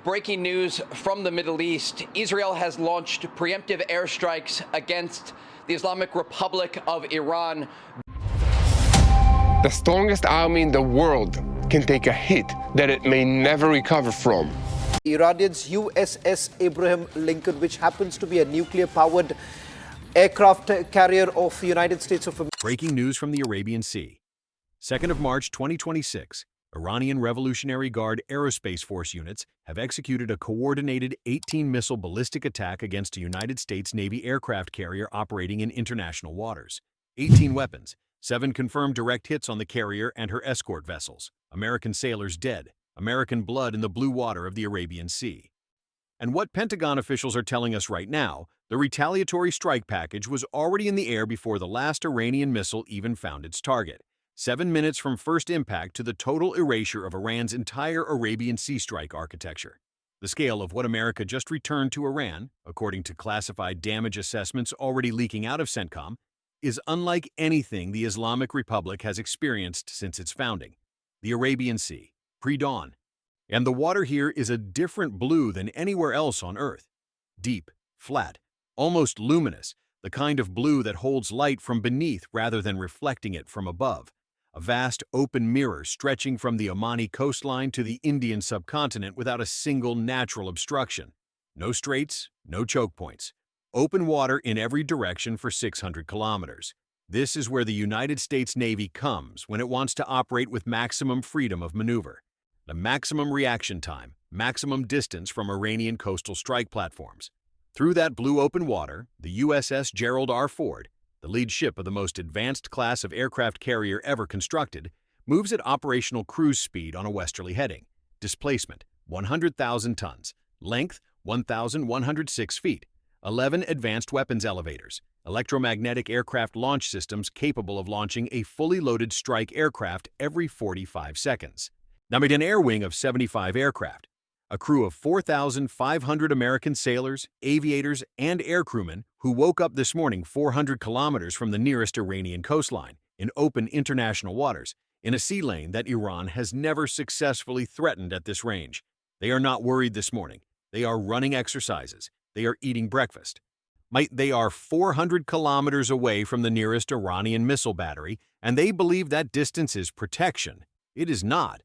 breaking news from the Middle East. Israel has launched preemptive airstrikes against the Islamic Republic of Iran. The strongest army in the world can take a hit that it may never recover from. Iranian's USS Abraham Lincoln, which happens to be a nuclear-powered aircraft carrier of the United States of America. Breaking news from the Arabian Sea. 2nd of March 2026, Iranian Revolutionary Guard Aerospace Force units have executed a coordinated 18-missile ballistic attack against a United States Navy aircraft carrier operating in international waters. 18 weapons, 7 confirmed direct hits on the carrier and her escort vessels. American sailors dead. American blood in the blue water of the Arabian Sea. And what Pentagon officials are telling us right now, the retaliatory strike package was already in the air before the last Iranian missile even found its target. 7 minutes from first impact to the total erasure of Iran's entire Arabian Sea strike architecture. The scale of what America just returned to Iran, according to classified damage assessments already leaking out of CENTCOM, is unlike anything the Islamic Republic has experienced since its founding. The Arabian Sea, pre-dawn. And the water here is a different blue than anywhere else on Earth. Deep, flat, almost luminous, the kind of blue that holds light from beneath rather than reflecting it from above. A vast open mirror stretching from the Omani coastline to the Indian subcontinent without a single natural obstruction. No straits, no choke points. Open water in every direction for 600 kilometers. This is where the United States Navy comes when it wants to operate with maximum freedom of maneuver. The maximum reaction time, maximum distance from Iranian coastal strike platforms. Through that blue open water, the USS Gerald R. Ford, the lead ship of the most advanced class of aircraft carrier ever constructed, moves at operational cruise speed on a westerly heading. Displacement, 100,000 tons. Length, 1,106 feet. 11 advanced weapons elevators. Electromagnetic aircraft launch systems capable of launching a fully loaded strike aircraft every 45 seconds. Now, made an air wing of 75 aircraft. A crew of 4,500 American sailors, aviators, and air crewmen who woke up this morning 400 kilometers from the nearest Iranian coastline, in open international waters, in a sea lane that Iran has never successfully threatened at this range. They are not worried this morning. They are running exercises. They are eating breakfast. They are 400 kilometers away from the nearest Iranian missile battery, and they believe that distance is protection. It is not.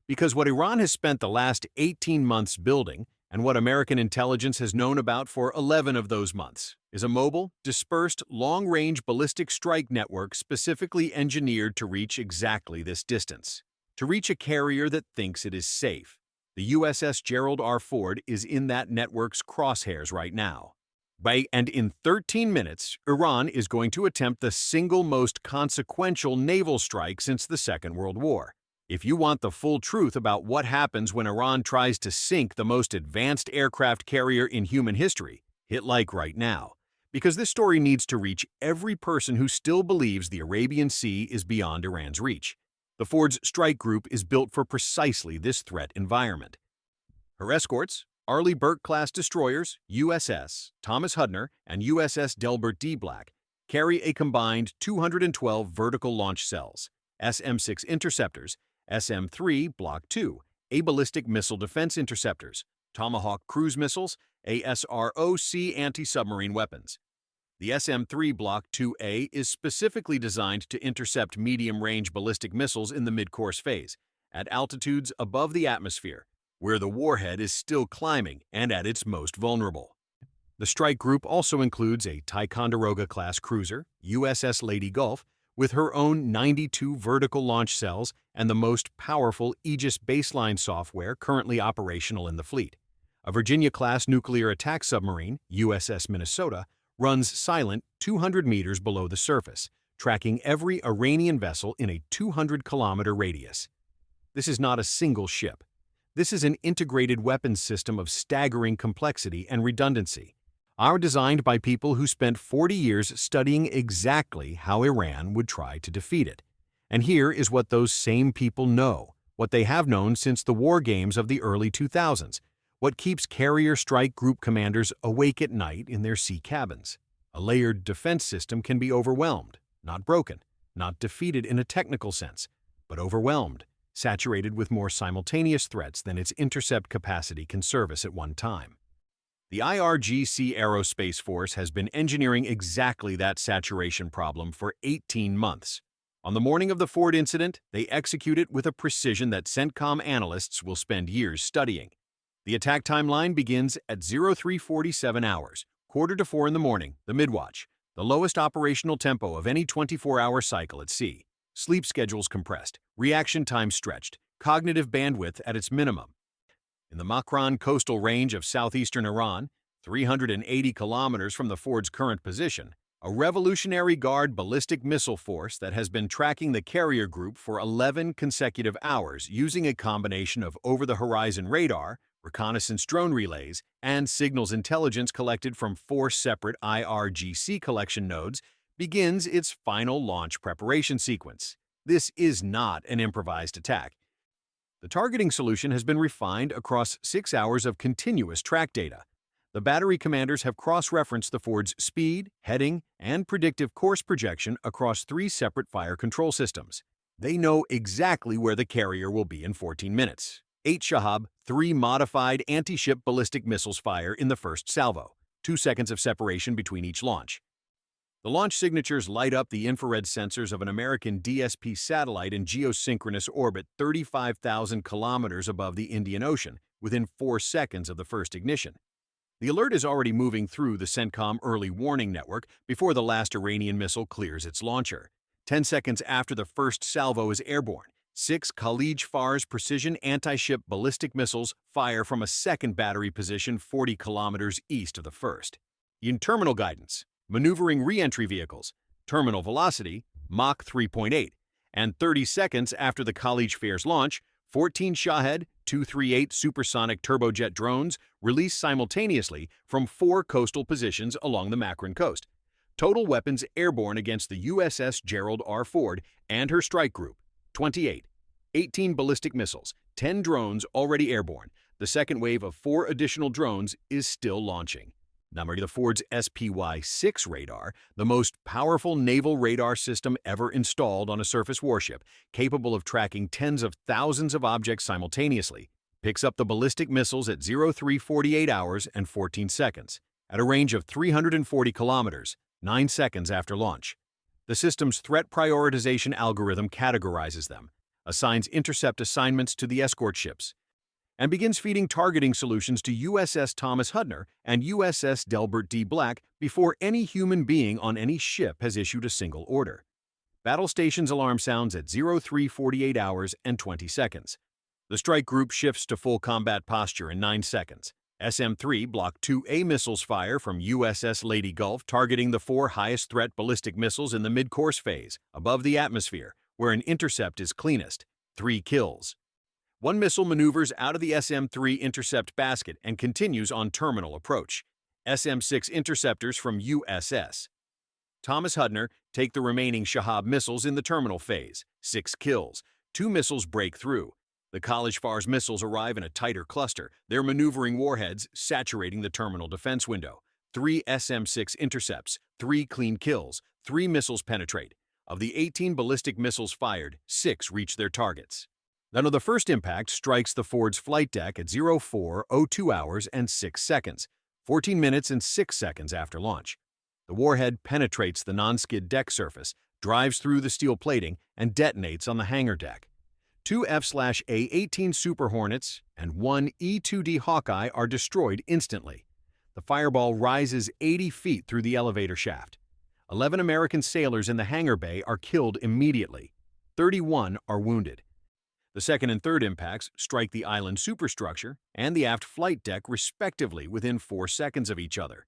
Because what Iran has spent the last 18 months building, and what American intelligence has known about for 11 of those months, is a mobile, dispersed, long-range ballistic strike network specifically engineered to reach exactly this distance. To reach a carrier that thinks it is safe. The USS Gerald R. Ford is in that network's crosshairs right now. And in 13 minutes, Iran is going to attempt the single most consequential naval strike since the Second World War. If you want the full truth about what happens when Iran tries to sink the most advanced aircraft carrier in human history, hit like right now. Because this story needs to reach every person who still believes the Arabian Sea is beyond Iran's reach. The Ford's strike group is built for precisely this threat environment. Her escorts, Arleigh Burke-class destroyers, USS Thomas Hudner and USS Delbert D. Black, carry a combined 212 vertical launch cells, SM-6 interceptors, SM-3 Block II, ballistic missile defense interceptors, Tomahawk cruise missiles, ASROC anti-submarine weapons. The SM-3 Block IIA is specifically designed to intercept medium-range ballistic missiles in the mid-course phase, at altitudes above the atmosphere, where the warhead is still climbing and at its most vulnerable. The strike group also includes a Ticonderoga-class cruiser, USS Lady Gulf, with her own 92 vertical launch cells and the most powerful Aegis baseline software currently operational in the fleet. A Virginia-class nuclear attack submarine, USS Minnesota, runs silent 200 meters below the surface, tracking every Iranian vessel in a 200-kilometer radius. This is not a single ship. This is an integrated weapons system of staggering complexity and redundancy. Designed by people who spent 40 years studying exactly how Iran would try to defeat it. And here is what those same people know, what they have known since the war games of the early 2000s, what keeps carrier strike group commanders awake at night in their sea cabins. A layered defense system can be overwhelmed, not broken, not defeated in a technical sense, but overwhelmed, saturated with more simultaneous threats than its intercept capacity can service at one time. The IRGC Aerospace Force has been engineering exactly that saturation problem for 18 months. On the morning of the Ford incident, they execute it with a precision that CENTCOM analysts will spend years studying. The attack timeline begins at 0347 hours, quarter to 4 in the morning, the midwatch, the lowest operational tempo of any 24-hour cycle at sea. Sleep schedules compressed, reaction time stretched, cognitive bandwidth at its minimum. In the Makran coastal range of southeastern Iran, 380 kilometers from the Ford's current position, a Revolutionary Guard ballistic missile force that has been tracking the carrier group for 11 consecutive hours using a combination of over-the-horizon radar, reconnaissance drone relays, and signals intelligence collected from 4 separate IRGC collection nodes begins its final launch preparation sequence. This is not an improvised attack. The targeting solution has been refined across 6 hours of continuous track data. The battery commanders have cross-referenced the Ford's speed, heading, and predictive course projection across 3 separate fire control systems. They know exactly where the carrier will be in 14 minutes. 8 Shahab, 3 modified anti-ship ballistic missiles fire in the first salvo, 2 seconds of separation between each launch. The launch signatures light up the infrared sensors of an American DSP satellite in geosynchronous orbit 35,000 kilometers above the Indian Ocean within 4 seconds of the first ignition. The alert is already moving through the CENTCOM early warning network before the last Iranian missile clears its launcher. 10 seconds after the first salvo is airborne, 6 Khalij Fars precision anti-ship ballistic missiles fire from a second battery position 40 kilometers east of the first. In terminal guidance, maneuvering re-entry vehicles, terminal velocity, Mach 3.8, and 30 seconds after the Khalij Fars launch, 14 Shahed 238 supersonic turbojet drones released simultaneously from 4 coastal positions along the Makran coast. Total weapons airborne against the USS Gerald R. Ford and her strike group, 28. 18 ballistic missiles, 10 drones already airborne. The second wave of 4 additional drones is still launching. The Ford's SPY-6 radar, the most powerful naval radar system ever installed on a surface warship, capable of tracking tens of thousands of objects simultaneously, picks up the ballistic missiles at 0348 hours and 14 seconds, at a range of 340 kilometers, 9 seconds after launch. The system's threat prioritization algorithm categorizes them, assigns intercept assignments to the escort ships, and begins feeding targeting solutions to USS Thomas Hudner and USS Delbert D. Black before any human being on any ship has issued a single order. Battle station's alarm sounds at 0348 hours and 20 seconds. The strike group shifts to full combat posture in 9 seconds. SM-3 Block 2A missiles fire from USS Lady Gulf, targeting the 4 highest threat ballistic missiles in the mid-course phase, above the atmosphere, where an intercept is cleanest. 3 kills. 1 missile maneuvers out of the SM-3 intercept basket and continues on terminal approach. SM-6 interceptors from USS Thomas Hudner take the remaining Shahab missiles in the terminal phase. 6 kills. 2 missiles break through. The Khalij Fars missiles arrive in a tighter cluster, their maneuvering warheads saturating the terminal defense window. 3 SM-6 intercepts, 3 clean kills, 3 missiles penetrate. Of the 18 ballistic missiles fired, 6 reach their targets. The first impact strikes the Ford's flight deck at 0402 hours and 6 seconds, 14 minutes and 6 seconds after launch. The warhead penetrates the non-skid deck surface, drives through the steel plating, and detonates on the hangar deck. 2 F/A-18 Super Hornets and 1 E-2D Hawkeye are destroyed instantly. The fireball rises 80 feet through the elevator shaft. 11 American sailors in the hangar bay are killed immediately. 31 are wounded. The second and third impacts strike the island superstructure and the aft flight deck respectively within 4 seconds of each other.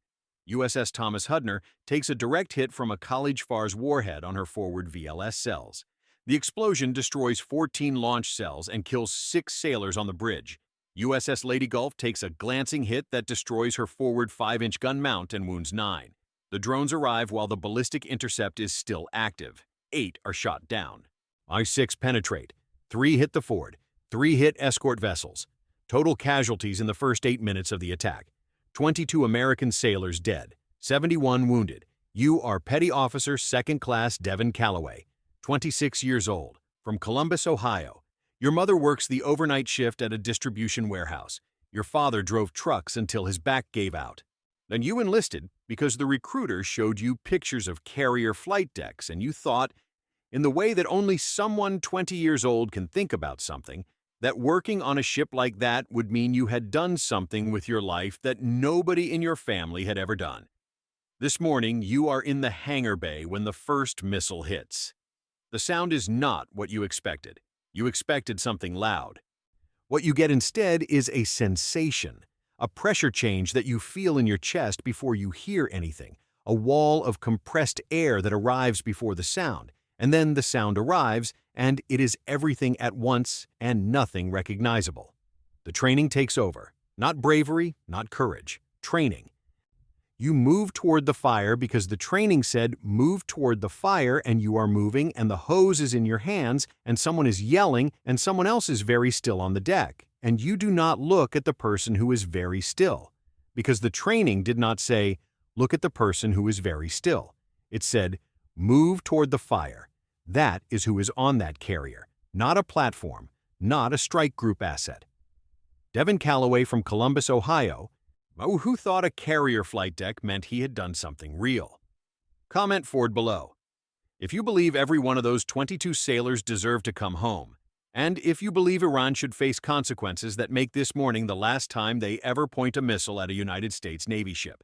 USS Thomas Hudner takes a direct hit from a Khalij Fars warhead on her forward VLS cells. The explosion destroys 14 launch cells and kills 6 sailors on the bridge. USS Lady Gulf takes a glancing hit that destroys her forward 5-inch gun mount and wounds 9. The drones arrive while the ballistic intercept is still active. 8 are shot down. I-6 penetrate. 3 hit the Ford. 3 hit escort vessels. Total casualties in the first 8 minutes of the attack. 22 American sailors dead. 71 wounded. You are Petty Officer 2nd Class Devin Calloway, 26 years old, from Columbus, Ohio. Your mother works the overnight shift at a distribution warehouse. Your father drove trucks until his back gave out. Then you enlisted because the recruiter showed you pictures of carrier flight decks and you thought, in the way that only someone 20 years old can think about something, that working on a ship like that would mean you had done something with your life that nobody in your family had ever done. This morning, you are in the hangar bay when the first missile hits. The sound is not what you expected. You expected something loud. What you get instead is a sensation, a pressure change that you feel in your chest before you hear anything, a wall of compressed air that arrives before the sound, and then the sound arrives, and it is everything at once and nothing recognizable. The training takes over. Not bravery, not courage. Training. You move toward the fire because the training said move toward the fire, and you are moving, and the hose is in your hands, and someone is yelling, and someone else is very still on the deck, and you do not look at the person who is very still, because the training did not say, look at the person who is very still. It said, move toward the fire. That is who is on that carrier, not a platform, not a strike group asset. Devin Calloway from Columbus, Ohio, who thought a carrier flight deck meant he had done something real. Comment forward below. If you believe every one of those 22 sailors deserve to come home, and if you believe Iran should face consequences that make this morning the last time they ever point a missile at a United States Navy ship.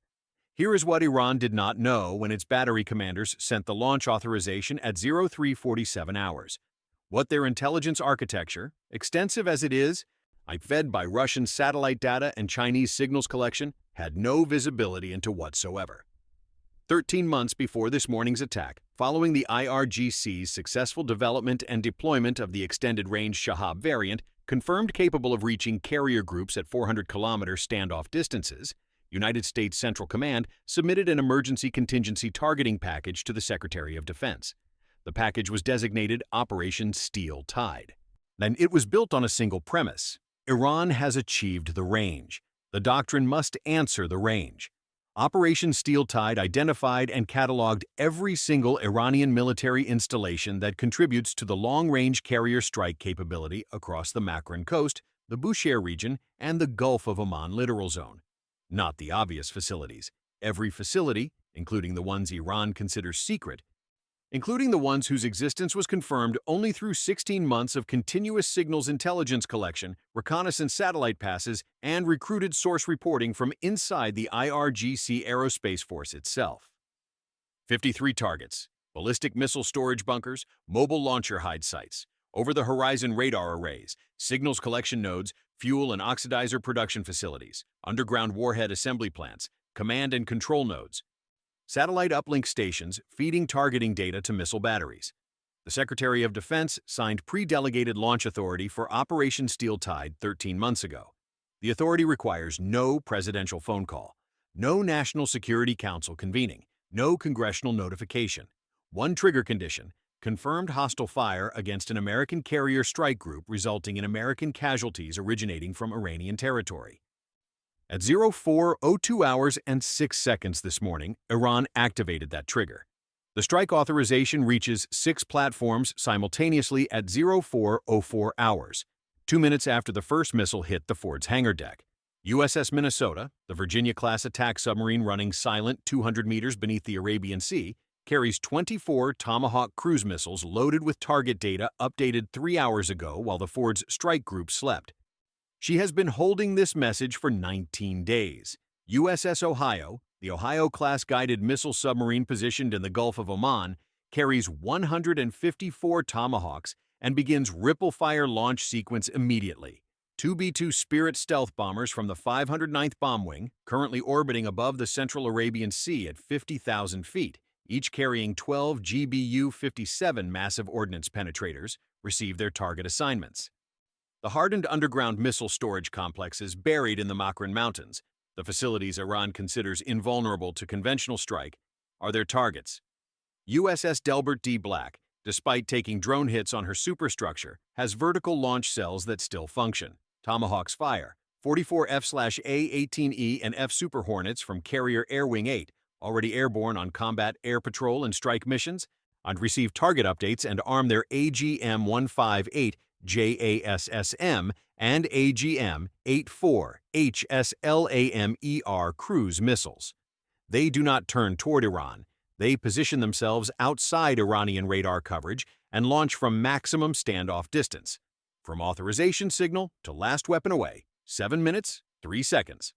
Here is what Iran did not know when its battery commanders sent the launch authorization at 0347 hours. What their intelligence architecture, extensive as it is, fed by Russian satellite data and Chinese signals collection, had no visibility into whatsoever. 13 months before this morning's attack, following the IRGC's successful development and deployment of the extended-range Shahab variant, confirmed capable of reaching carrier groups at 400-kilometer standoff distances, United States Central Command submitted an emergency contingency targeting package to the Secretary of Defense. The package was designated Operation Steel Tide. And it was built on a single premise. Iran has achieved the range. The doctrine must answer the range. Operation Steel Tide identified and cataloged every single Iranian military installation that contributes to the long-range carrier strike capability across the Makran coast, the Bushehr region, and the Gulf of Oman littoral zone. Not the obvious facilities. Every facility, including the ones Iran considers secret, including the ones whose existence was confirmed only through 16 months of continuous signals intelligence collection, reconnaissance satellite passes, and recruited source reporting from inside the IRGC Aerospace Force itself. 53 targets, ballistic missile storage bunkers, mobile launcher hide sites, over-the-horizon radar arrays, signals collection nodes, fuel and oxidizer production facilities, underground warhead assembly plants, command and control nodes, satellite uplink stations feeding targeting data to missile batteries. The Secretary of Defense signed pre-delegated launch authority for Operation Steel Tide 13 months ago. The authority requires no presidential phone call, no National Security Council convening, no congressional notification. One trigger condition: confirmed hostile fire against an American carrier strike group resulting in American casualties originating from Iranian territory. At 04:02 hours and 6 seconds this morning, Iran activated that trigger. The strike authorization reaches 6 platforms simultaneously at 04:04 hours, 2 minutes after the first missile hit the Ford's hangar deck. USS Minnesota, the Virginia-class attack submarine running silent 200 meters beneath the Arabian Sea, carries 24 Tomahawk cruise missiles loaded with target data updated 3 hours ago while the Ford's strike group slept. She has been holding this message for 19 days. USS Ohio, the Ohio-class guided missile submarine positioned in the Gulf of Oman, carries 154 Tomahawks and begins ripple-fire launch sequence immediately. 2 B-2 Spirit stealth bombers from the 509th Bomb Wing, currently orbiting above the central Arabian Sea at 50,000 feet, each carrying 12 GBU-57 massive ordnance penetrators, receive their target assignments. The hardened underground missile storage complexes buried in the Makran Mountains, the facilities Iran considers invulnerable to conventional strike, are their targets. USS Delbert D. Black, despite taking drone hits on her superstructure, has vertical launch cells that still function. Tomahawks fire. 44 F/A-18E and F Super Hornets from Carrier Air Wing 8, already airborne on combat air patrol and strike missions, and receive target updates and arm their AGM-158 JASSM and AGM-84 HSLAMER cruise missiles. They do not turn toward Iran. They position themselves outside Iranian radar coverage and launch from maximum standoff distance. From authorization signal to last weapon away, 7 minutes, 3 seconds.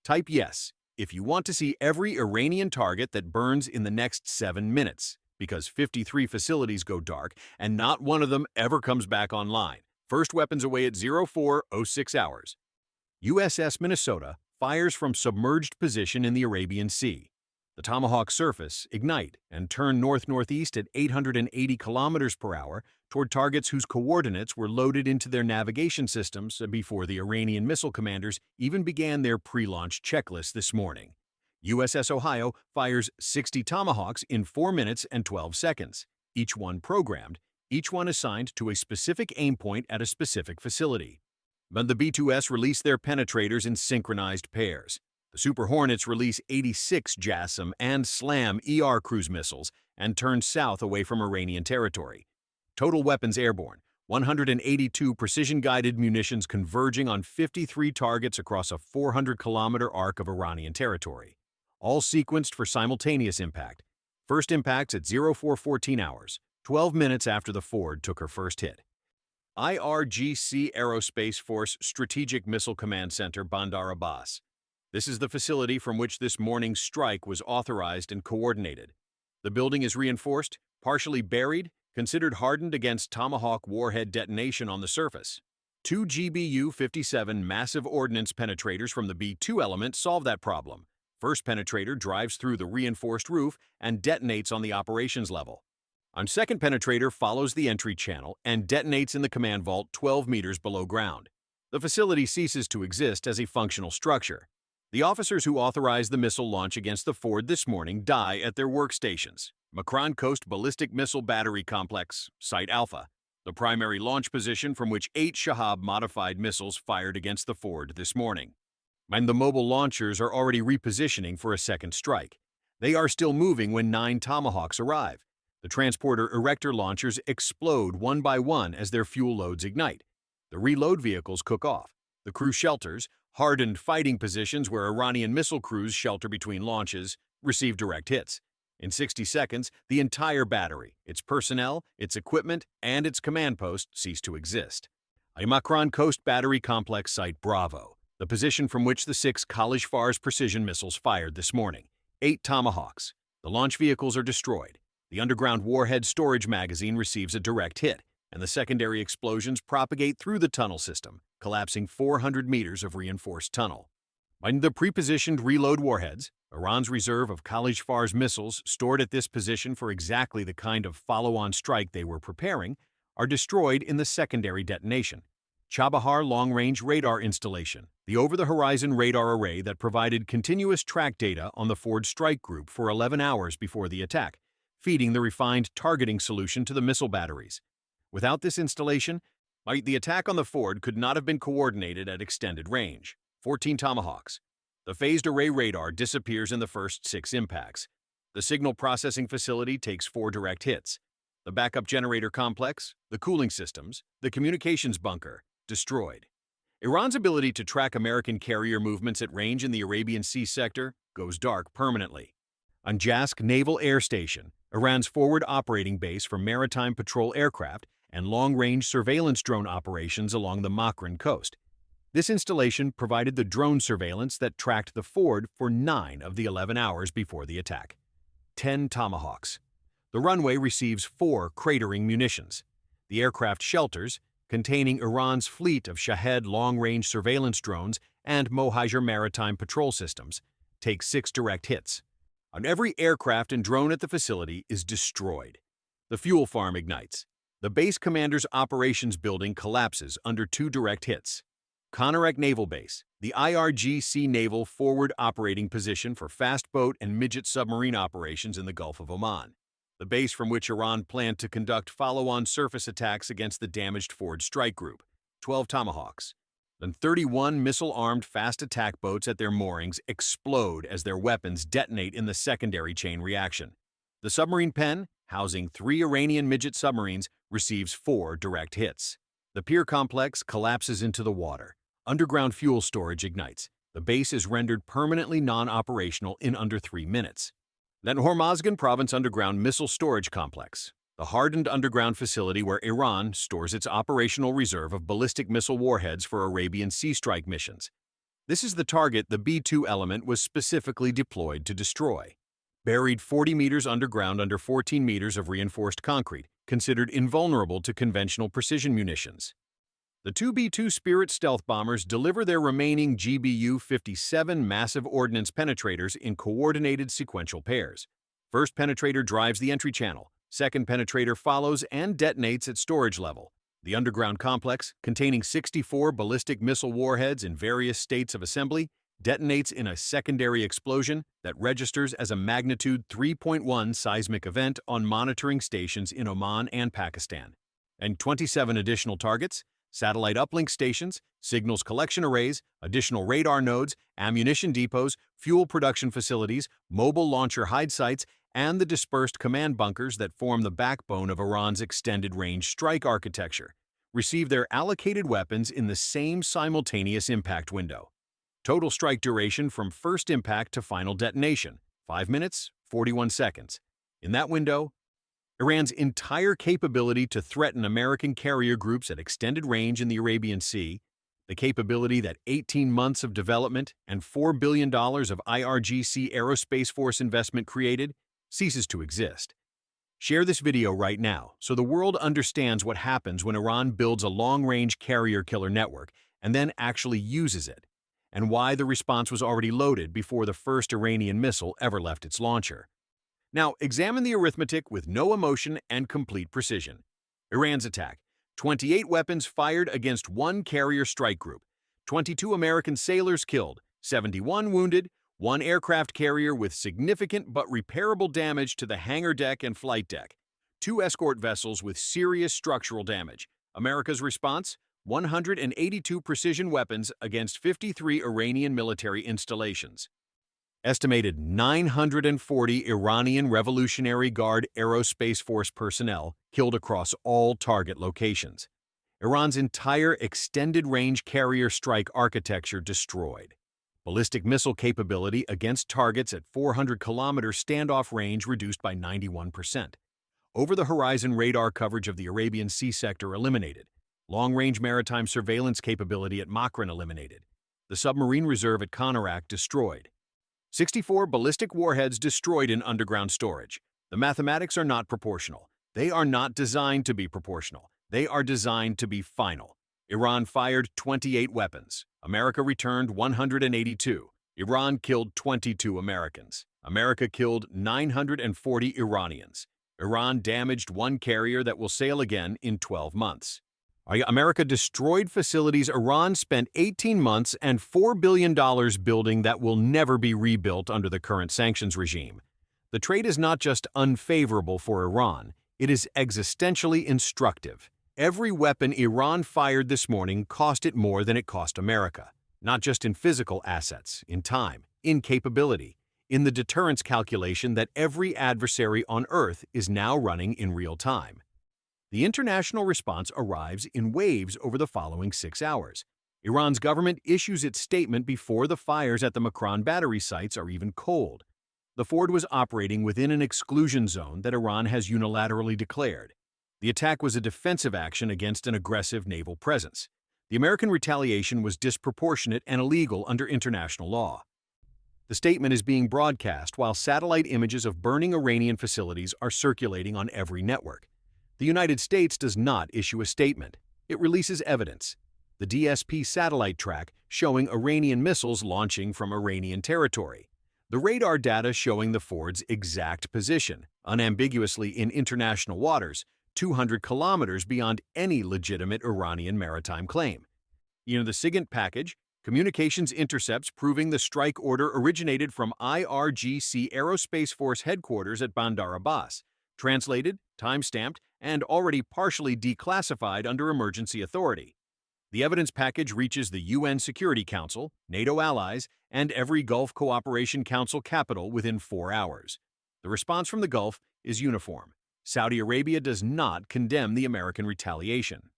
Type yes if you want to see every Iranian target that burns in the next 7 minutes, because 53 facilities go dark and not one of them ever comes back online. First weapons away at 04:06 hours. USS Minnesota fires from submerged position in the Arabian Sea. The Tomahawk surface, ignite, and turn north-northeast at 880 kilometers per hour toward targets whose coordinates were loaded into their navigation systems before the Iranian missile commanders even began their pre-launch checklist this morning. USS Ohio fires 60 Tomahawks in 4 minutes and 12 seconds, each one programmed, each one assigned to a specific aim point at a specific facility. But the B-2S released their penetrators in synchronized pairs. The Super Hornets release 86 JASSM and SLAM cruise missiles and turn south away from Iranian territory. Total weapons airborne, 182 precision-guided munitions converging on 53 targets across a 400-kilometer arc of Iranian territory. All sequenced for simultaneous impact. First impacts at 04:14 hours, 12 minutes after the Ford took her first hit. IRGC Aerospace Force Strategic Missile Command Center, Bandar Abbas. This is the facility from which this morning's strike was authorized and coordinated. The building is reinforced, partially buried, considered hardened against Tomahawk warhead detonation on the surface. 2 GBU-57 massive ordnance penetrators from the B-2 element solve that problem. First penetrator drives through the reinforced roof and detonates on the operations level. Second penetrator follows the entry channel and detonates in the command vault 12 meters below ground. The facility ceases to exist as a functional structure. The officers who authorized the missile launch against the Ford this morning die at their workstations. Makran Coast Ballistic Missile Battery Complex, Site Alpha, the primary launch position from which 8 Shahab-modified missiles fired against the Ford this morning. And the mobile launchers are already repositioning for a second strike. They are still moving when 9 Tomahawks arrive. The transporter erector launchers explode one by one as their fuel loads ignite. The reload vehicles cook off. The crew shelters, hardened fighting positions where Iranian missile crews shelter between launches, receive direct hits. In 60 seconds, the entire battery, its personnel, its equipment, and its command post cease to exist. A Makran Coast Battery Complex Site Bravo, the position from which the 6 Khalij Fars precision missiles fired this morning. 8 Tomahawks. The launch vehicles are destroyed. The underground warhead storage magazine receives a direct hit, and the secondary explosions propagate through the tunnel system, collapsing 400 meters of reinforced tunnel. And the prepositioned reload warheads, Iran's reserve of Khalij Fars missiles stored at this position for exactly the kind of follow-on strike they were preparing, are destroyed in the secondary detonation. Chabahar Long-Range Radar Installation, the over-the-horizon radar array that provided continuous track data on the Ford strike group for 11 hours before the attack, feeding the refined targeting solution to the missile batteries. Without this installation, the attack on the Ford could not have been coordinated at extended range. 14 Tomahawks. The phased array radar disappears in the first 6 impacts. The signal processing facility takes 4 direct hits. The backup generator complex, the cooling systems, the communications bunker, destroyed. Iran's ability to track American carrier movements at range in the Arabian Sea sector goes dark permanently. On Jask Naval Air Station, Iran's forward operating base for maritime patrol aircraft and long-range surveillance drone operations along the Makran coast. This installation provided the drone surveillance that tracked the Ford for 9 of the 11 hours before the attack. 10 Tomahawks. The runway receives 4 cratering munitions. The aircraft shelters, containing Iran's fleet of Shahed long-range surveillance drones and Mohajer maritime patrol systems, take 6 direct hits. On every aircraft and drone at the facility is destroyed. The fuel farm ignites. The base commander's operations building collapses under 2 direct hits. Konarak Naval Base, the IRGC Naval forward operating position for fast boat and midget submarine operations in the Gulf of Oman. The base from which Iran planned to conduct follow-on surface attacks against the damaged Ford strike group. 12 Tomahawks. Then 31 missile-armed fast attack boats at their moorings explode as their weapons detonate in the secondary chain reaction. The submarine pen, housing 3 Iranian midget submarines, receives 4 direct hits. The pier complex collapses into the water. Underground fuel storage ignites. The base is rendered permanently non-operational in under 3 minutes. Then Hormozgan Province Underground Missile Storage Complex, the hardened underground facility where Iran stores its operational reserve of ballistic missile warheads for Arabian Sea strike missions. This is the target the B-2 element was specifically deployed to destroy. Buried 40 meters underground under 14 meters of reinforced concrete, considered invulnerable to conventional precision munitions. The two B-2 Spirit stealth bombers deliver their remaining GBU-57 massive ordnance penetrators in coordinated sequential pairs. First penetrator drives the entry channel. Second penetrator follows and detonates at storage level. The underground complex, containing 64 ballistic missile warheads in various states of assembly, detonates in a secondary explosion that registers as a magnitude 3.1 seismic event on monitoring stations in Oman and Pakistan. And 27 additional targets, satellite uplink stations, signals collection arrays, additional radar nodes, ammunition depots, fuel production facilities, mobile launcher hide sites, and the dispersed command bunkers that form the backbone of Iran's extended-range strike architecture, receive their allocated weapons in the same simultaneous impact window. Total strike duration from first impact to final detonation, 5 minutes, 41 seconds. In that window, Iran's entire capability to threaten American carrier groups at extended range in the Arabian Sea, the capability that 18 months of development and $4 billion of IRGC Aerospace Force investment created, ceases to exist. Share this video right now so the world understands what happens when Iran builds a long-range carrier killer network and then actually uses it, and why the response was already loaded before the first Iranian missile ever left its launcher. Now, examine the arithmetic with no emotion and complete precision. Iran's attack: 28 weapons fired against one carrier strike group, 22 American sailors killed, 71 wounded, one aircraft carrier with significant but repairable damage to the hangar deck and flight deck, 2 escort vessels with serious structural damage. America's response: 182 precision weapons against 53 Iranian military installations. Estimated 940 Iranian Revolutionary Guard Aerospace Force personnel killed across all target locations. Iran's entire extended-range carrier strike architecture destroyed. Ballistic missile capability against targets at 400-kilometer standoff range reduced by 91%. Over-the-horizon radar coverage of the Arabian Sea sector eliminated. Long-range maritime surveillance capability at Makran eliminated. The submarine reserve at Konarak destroyed. 64 ballistic warheads destroyed in underground storage. The mathematics are not proportional. They are not designed to be proportional. They are designed to be final. Iran fired 28 weapons. America returned 182. Iran killed 22 Americans. America killed 940 Iranians. Iran damaged one carrier that will sail again in 12 months. America destroyed facilities Iran spent 18 months and $4 billion building that will never be rebuilt under the current sanctions regime. The trade is not just unfavorable for Iran, it is existentially instructive. Every weapon Iran fired this morning cost it more than it cost America, not just in physical assets, in time, in capability, in the deterrence calculation that every adversary on Earth is now running in real time. The international response arrives in waves over the following 6 hours. Iran's government issues its statement before the fires at the Makran battery sites are even cold. The Ford was operating within an exclusion zone that Iran has unilaterally declared. The attack was a defensive action against an aggressive naval presence. The American retaliation was disproportionate and illegal under international law. The statement is being broadcast while satellite images of burning Iranian facilities are circulating on every network. The United States does not issue a statement. It releases evidence. The DSP satellite track showing Iranian missiles launching from Iranian territory. The radar data showing the Ford's exact position, unambiguously in international waters, 200 kilometers beyond any legitimate Iranian maritime claim. In the SIGINT package, communications intercepts proving the strike order originated from IRGC Aerospace Force headquarters at Bandar Abbas, translated, time-stamped, and already partially declassified under emergency authority. The evidence package reaches the UN Security Council, NATO allies, and every Gulf Cooperation Council capital within 4 hours. The response from the Gulf is uniform. Saudi Arabia does not condemn the American retaliation.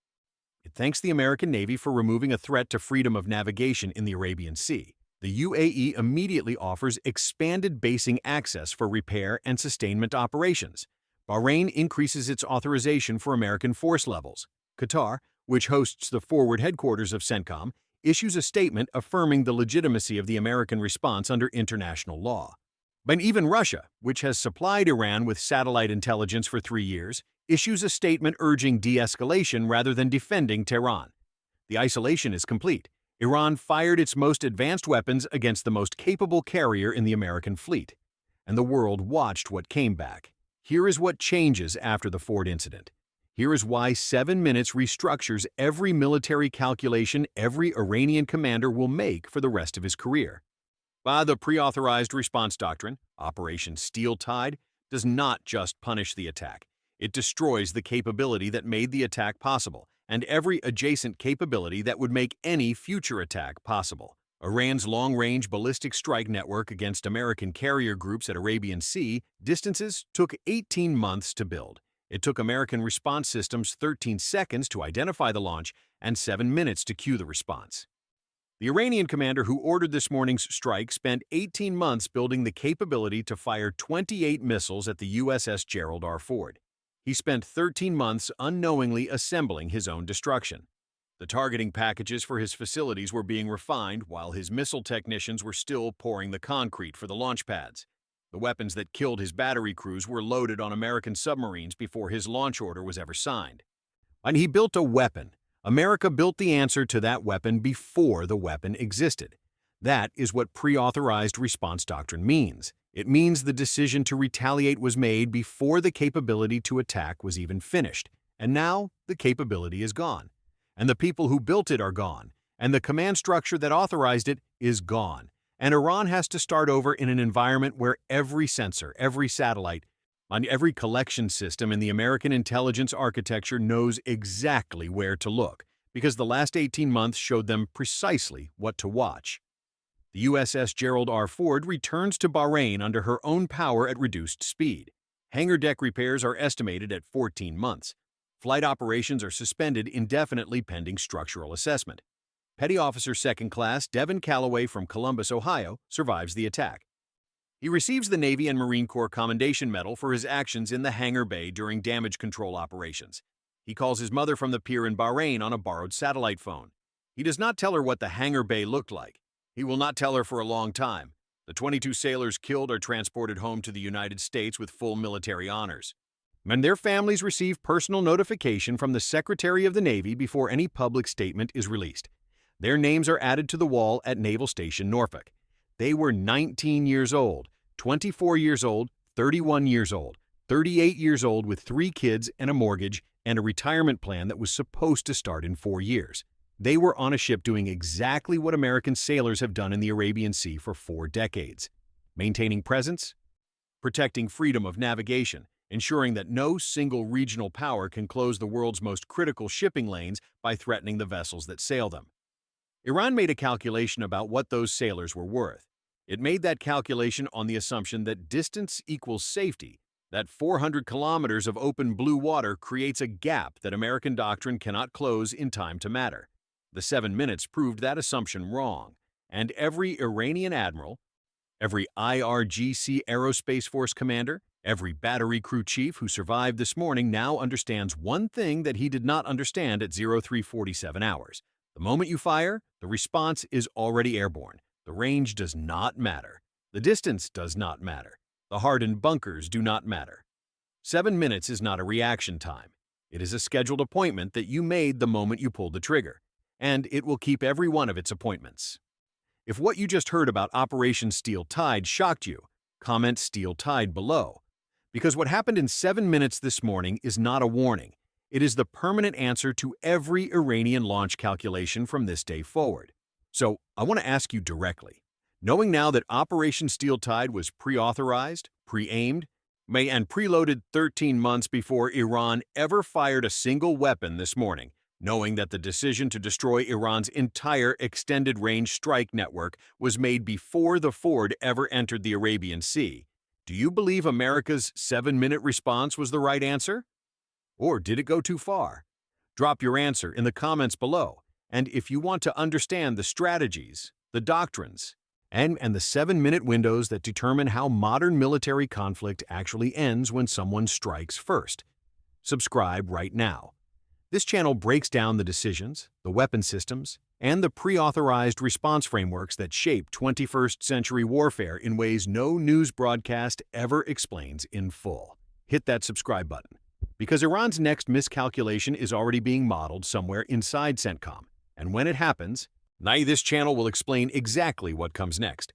It thanks the American Navy for removing a threat to freedom of navigation in the Arabian Sea. The UAE immediately offers expanded basing access for repair and sustainment operations. Bahrain increases its authorization for American force levels. Qatar, which hosts the forward headquarters of CENTCOM, issues a statement affirming the legitimacy of the American response under international law. But even Russia, which has supplied Iran with satellite intelligence for 3 years, issues a statement urging de-escalation rather than defending Tehran. The isolation is complete. Iran fired its most advanced weapons against the most capable carrier in the American fleet, and the world watched what came back. Here is what changes after the Ford incident. Here is why 7 minutes restructures every military calculation every Iranian commander will make for the rest of his career. By the pre-authorized response doctrine, Operation Steel Tide does not just punish the attack. It destroys the capability that made the attack possible, and every adjacent capability that would make any future attack possible. Iran's long-range ballistic strike network against American carrier groups at Arabian Sea distances took 18 months to build. It took American response systems 13 seconds to identify the launch and 7 minutes to cue the response. The Iranian commander who ordered this morning's strike spent 18 months building the capability to fire 28 missiles at the USS Gerald R. Ford. He spent 13 months unknowingly assembling his own destruction. The targeting packages for his facilities were being refined while his missile technicians were still pouring the concrete for the launch pads. The weapons that killed his battery crews were loaded on American submarines before his launch order was ever signed. And he built a weapon. America built the answer to that weapon before the weapon existed. That is what pre-authorized response doctrine means. It means the decision to retaliate was made before the capability to attack was even finished. And now, the capability is gone. And the people who built it are gone. And the command structure that authorized it is gone. And Iran has to start over in an environment where every sensor, every satellite, and every collection system in the American intelligence architecture knows exactly where to look, because the last 18 months showed them precisely what to watch. The USS Gerald R. Ford returns to Bahrain under her own power at reduced speed. Hangar deck repairs are estimated at 14 months. Flight operations are suspended indefinitely pending structural assessment. Petty Officer Second Class Devin Calloway from Columbus, Ohio, survives the attack. He receives the Navy and Marine Corps Commendation Medal for his actions in the hangar bay during damage control operations. He calls his mother from the pier in Bahrain on a borrowed satellite phone. He does not tell her what the hangar bay looked like. He will not tell her for a long time. The 22 sailors killed are transported home to the United States with full military honors. And their families receive personal notification from the Secretary of the Navy before any public statement is released. Their names are added to the wall at Naval Station Norfolk. They were 19 years old, 24 years old, 31 years old, 38 years old with 3 kids and a mortgage and a retirement plan that was supposed to start in 4 years. They were on a ship doing exactly what American sailors have done in the Arabian Sea for 4 decades. Maintaining presence, protecting freedom of navigation, ensuring that no single regional power can close the world's most critical shipping lanes by threatening the vessels that sail them. Iran made a calculation about what those sailors were worth. It made that calculation on the assumption that distance equals safety, that 400 kilometers of open blue water creates a gap that American doctrine cannot close in time to matter. The 7 minutes proved that assumption wrong, and every Iranian admiral, every IRGC Aerospace Force commander, every battery crew chief who survived this morning now understands one thing that he did not understand at 0347 hours. The moment you fire, the response is already airborne. The range does not matter. The distance does not matter. The hardened bunkers do not matter. 7 minutes is not a reaction time. It is a scheduled appointment that you made the moment you pulled the trigger, and it will keep every one of its appointments. If what you just heard about Operation Steel Tide shocked you, comment Steel Tide below. Because what happened in 7 minutes this morning is not a warning. It is the permanent answer to every Iranian launch calculation from this day forward. So, I want to ask you directly, knowing now that Operation Steel Tide was pre-authorized, pre-aimed, and preloaded 13 months before Iran ever fired a single weapon this morning, knowing that the decision to destroy Iran's entire extended-range strike network was made before the Ford ever entered the Arabian Sea, do you believe America's 7-minute response was the right answer? Or did it go too far? Drop your answer in the comments below. And if you want to understand the strategies, the doctrines, and the 7-minute windows that determine how modern military conflict actually ends when someone strikes first, subscribe right now. This channel breaks down the decisions, the weapon systems, and the pre-authorized response frameworks that shape 21st century warfare in ways no news broadcast ever explains in full. Hit that subscribe button, because Iran's next miscalculation is already being modeled somewhere inside CENTCOM. And when it happens, this channel will explain exactly what comes next.